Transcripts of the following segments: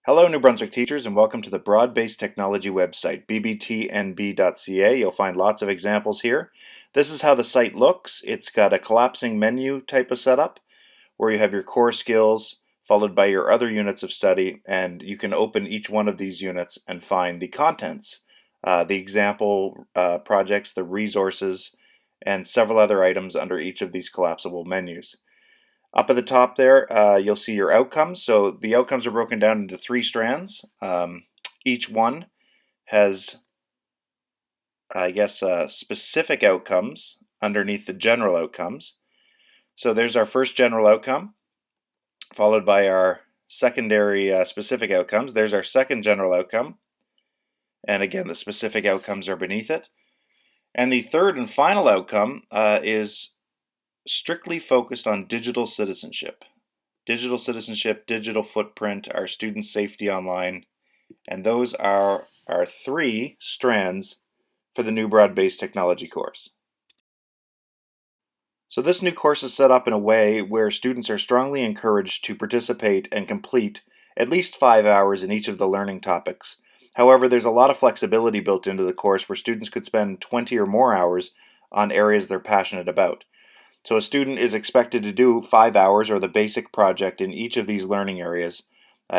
Hello, New Brunswick teachers, and welcome to the broad-based technology website, BBTNB.CA. You'll find lots of examples here. This is how the site looks. It's got a collapsing menu type of setup where you have your core skills followed by your other units of study, and you can open each one of these units and find the contents, the example projects, the resources, and several other items under each of these collapsible menus. Up at the top there, you'll see your outcomes. So the outcomes are broken down into three strands. Each one has, specific outcomes underneath the general outcomes. So there's our first general outcome, followed by our secondary specific outcomes. There's our second general outcome. And again, the specific outcomes are beneath it. And the third and final outcome is strictly focused on digital citizenship. Digital citizenship, digital footprint, our student safety online, and those are our three strands for the new broad-based technology course. So this new course is set up in a way where students are strongly encouraged to participate and complete at least 5 hours in each of the learning topics. However, there's a lot of flexibility built into the course where students could spend 20 or more hours on areas they're passionate about. So a student is expected to do 5 hours or the basic project in each of these learning areas,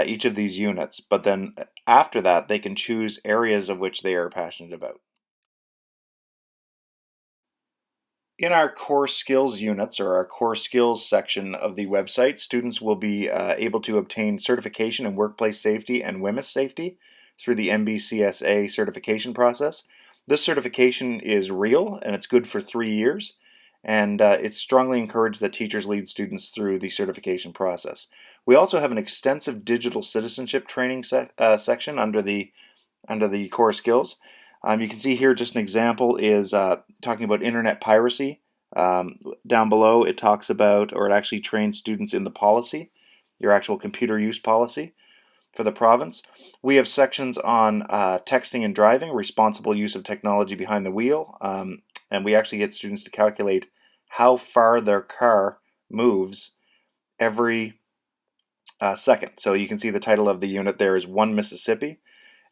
each of these units, but then after that they can choose areas of which they are passionate about. In our core skills units, or our core skills section of the website, students will be able to obtain certification in workplace safety and women's safety through the MBCSA certification process. This certification is real and it's good for 3 years. And it's strongly encouraged that teachers lead students through the certification process. We also have an extensive digital citizenship training section under the core skills. You can see here just an example is talking about internet piracy. Down below it talks about, or it actually trains students in the policy, your actual computer use policy for the province. We have sections on texting and driving, responsible use of technology behind the wheel, and we actually get students to calculate how far their car moves every second. So you can see the title of the unit there is 1 Mississippi,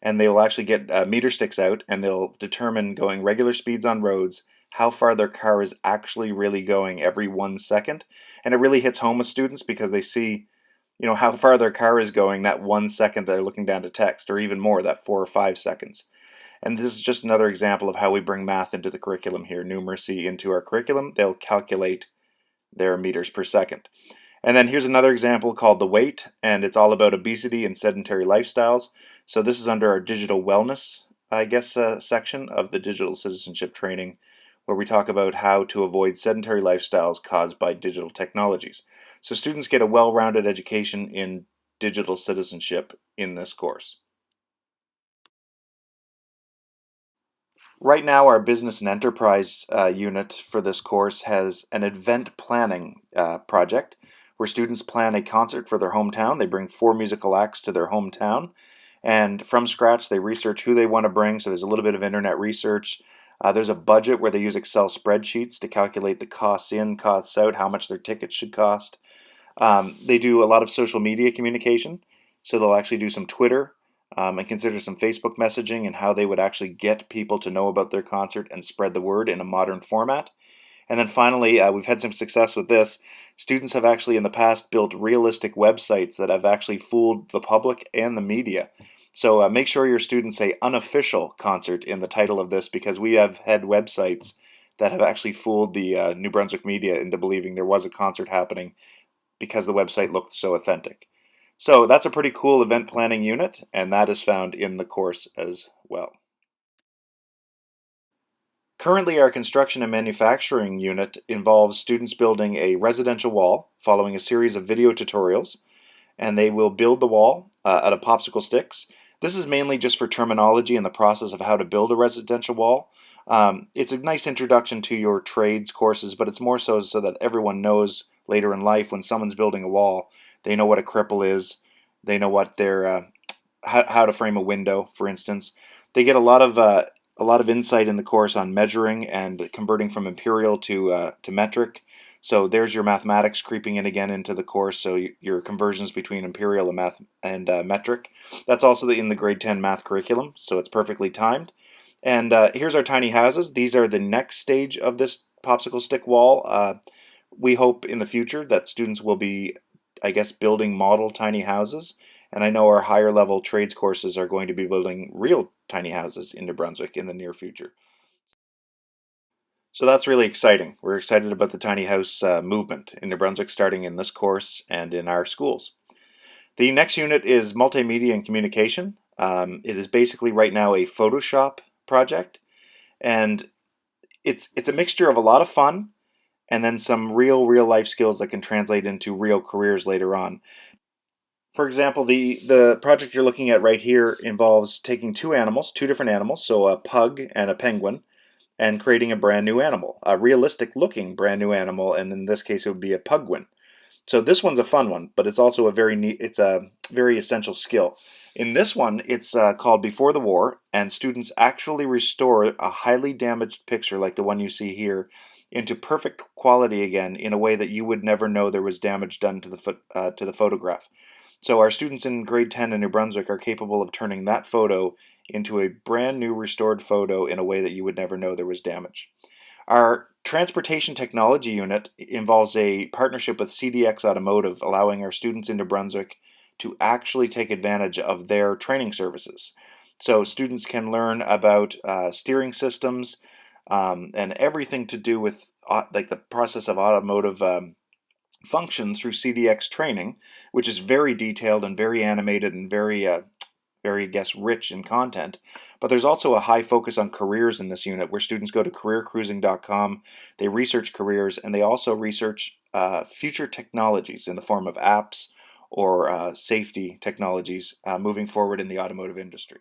and they will actually get meter sticks out and they'll determine, going regular speeds on roads, how far their car is actually really going every 1 second. And it really hits home with students because they see, how far their car is going that 1 second that they're looking down to text, or even more, that 4 or 5 seconds. And this is just another example of how we bring math into the curriculum here, numeracy into our curriculum. They'll calculate their meters per second. And then here's another example called the weight, and it's all about obesity and sedentary lifestyles. So this is under our digital wellness, section of the digital citizenship training, where we talk about how to avoid sedentary lifestyles caused by digital technologies. So students get a well-rounded education in digital citizenship in this course. Right now, our business and enterprise unit for this course has an event planning project where students plan a concert for their hometown. They bring 4 musical acts to their hometown, and from scratch they research who they want to bring. So there's a little bit of internet research. There's a budget where they use Excel spreadsheets to calculate the costs in, costs out, how much their tickets should cost. They do a lot of social media communication, so they'll actually do some Twitter, and consider some Facebook messaging and how they would actually get people to know about their concert and spread the word in a modern format. And then finally, we've had some success with this. Students have actually in the past built realistic websites that have actually fooled the public and the media. So make sure your students say unofficial concert in the title of this, because we have had websites that have actually fooled the New Brunswick media into believing there was a concert happening because the website looked so authentic. So that's a pretty cool event planning unit, and that is found in the course as well. Currently, our construction and manufacturing unit involves students building a residential wall following a series of video tutorials, and they will build the wall out of popsicle sticks. This is mainly just for terminology and the process of how to build a residential wall. It's a nice introduction to your trades courses, but it's more so that everyone knows later in life when someone's building a wall, they know what a cripple is. They know what their how to frame a window, for instance. They get a lot of insight in the course on measuring and converting from imperial to metric. So there's your mathematics creeping in again into the course. So your conversions between imperial and math and metric. That's also in the grade 10 math curriculum. So it's perfectly timed. And here's our tiny houses. These are the next stage of this popsicle stick wall. We hope in the future that students will be, I guess, building model tiny houses. And I know our higher level trades courses are going to be building real tiny houses in New Brunswick in the near future. So that's really exciting. We're excited about the tiny house movement in New Brunswick starting in this course and in our schools. The next unit is multimedia and communication. It is basically right now a Photoshop project, and it's a mixture of a lot of fun and then some real life skills that can translate into real careers later on. For example, the project you're looking at right here involves taking two different animals, so a pug and a penguin, and creating a brand new animal, a realistic looking brand new animal, and in this case it would be a pugwin. So this one's a fun one, but it's also a very neat, it's a very essential skill. In this one, it's called Before the War, and students actually restore a highly damaged picture like the one you see here into perfect quality again in a way that you would never know there was damage done to the photograph. So our students in grade 10 in New Brunswick are capable of turning that photo into a brand new restored photo in a way that you would never know there was damage. Our transportation technology unit involves a partnership with CDX Automotive, allowing our students in New Brunswick to actually take advantage of their training services. So students can learn about steering systems and everything to do with like the process of automotive function through CDX training, which is very detailed and very animated and very, I guess, rich in content. But there's also a high focus on careers in this unit where students go to careercruising.com, they research careers, and they also research future technologies in the form of apps or safety technologies moving forward in the automotive industry.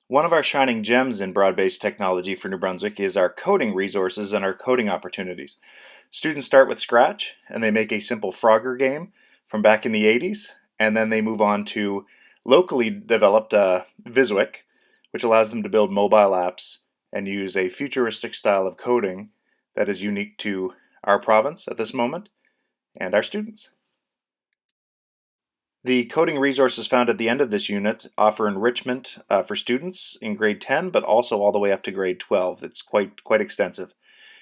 One of our shining gems in broad-based technology for New Brunswick is our coding resources and our coding opportunities. Students start with Scratch and they make a simple Frogger game from back in the 80s, and then they move on to locally developed Brunswick, which allows them to build mobile apps and use a futuristic style of coding that is unique to our province at this moment and our students. The coding resources found at the end of this unit offer enrichment for students in grade 10, but also all the way up to grade 12. It's quite extensive.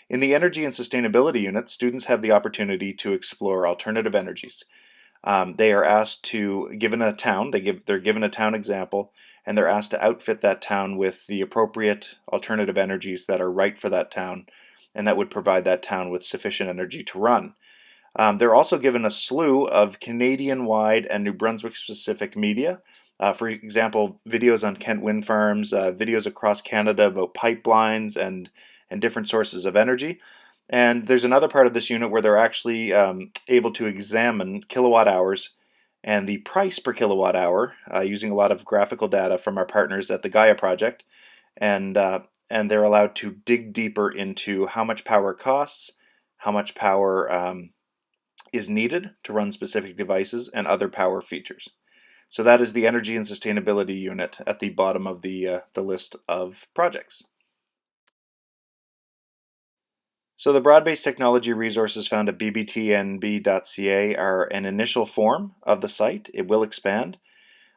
In the energy and sustainability unit, students have the opportunity to explore alternative energies. They are asked to, given a town, they're given a town example, and they're asked to outfit that town with the appropriate alternative energies that are right for that town, and that would provide that town with sufficient energy to run. They're also given a slew of Canadian-wide and New Brunswick-specific media. For example, videos on Kent wind farms, videos across Canada about pipelines and different sources of energy. And there's another part of this unit where they're actually able to examine kilowatt hours and the price per kilowatt hour using a lot of graphical data from our partners at the Gaia project. And they're allowed to dig deeper into how much power costs, how much power is needed to run specific devices, and other power features. So that is the energy and sustainability unit at the bottom of the list of projects. So the broad-based technology resources found at BBTNB.CA are an initial form of the site. It will expand.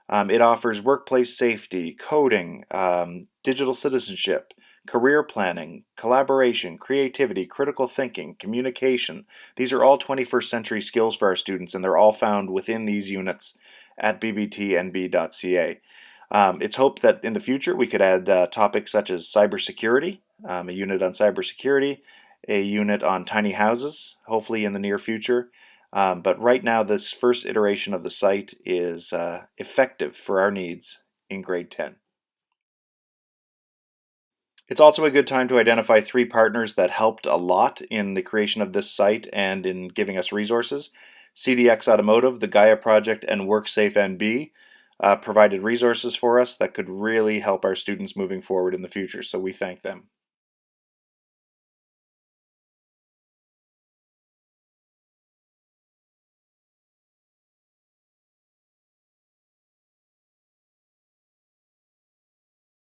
It offers workplace safety, coding, digital citizenship, career planning, collaboration, creativity, critical thinking, communication. These are all 21st century skills for our students, and they're all found within these units at BBTNB.CA. It's hoped that in the future we could add topics such as cybersecurity, a unit on cybersecurity, a unit on tiny houses, hopefully in the near future. But right now, this first iteration of the site is effective for our needs in grade 10. It's also a good time to identify 3 partners that helped a lot in the creation of this site and in giving us resources. CDX Automotive, the Gaia Project, and WorkSafe NB provided resources for us that could really help our students moving forward in the future, so we thank them.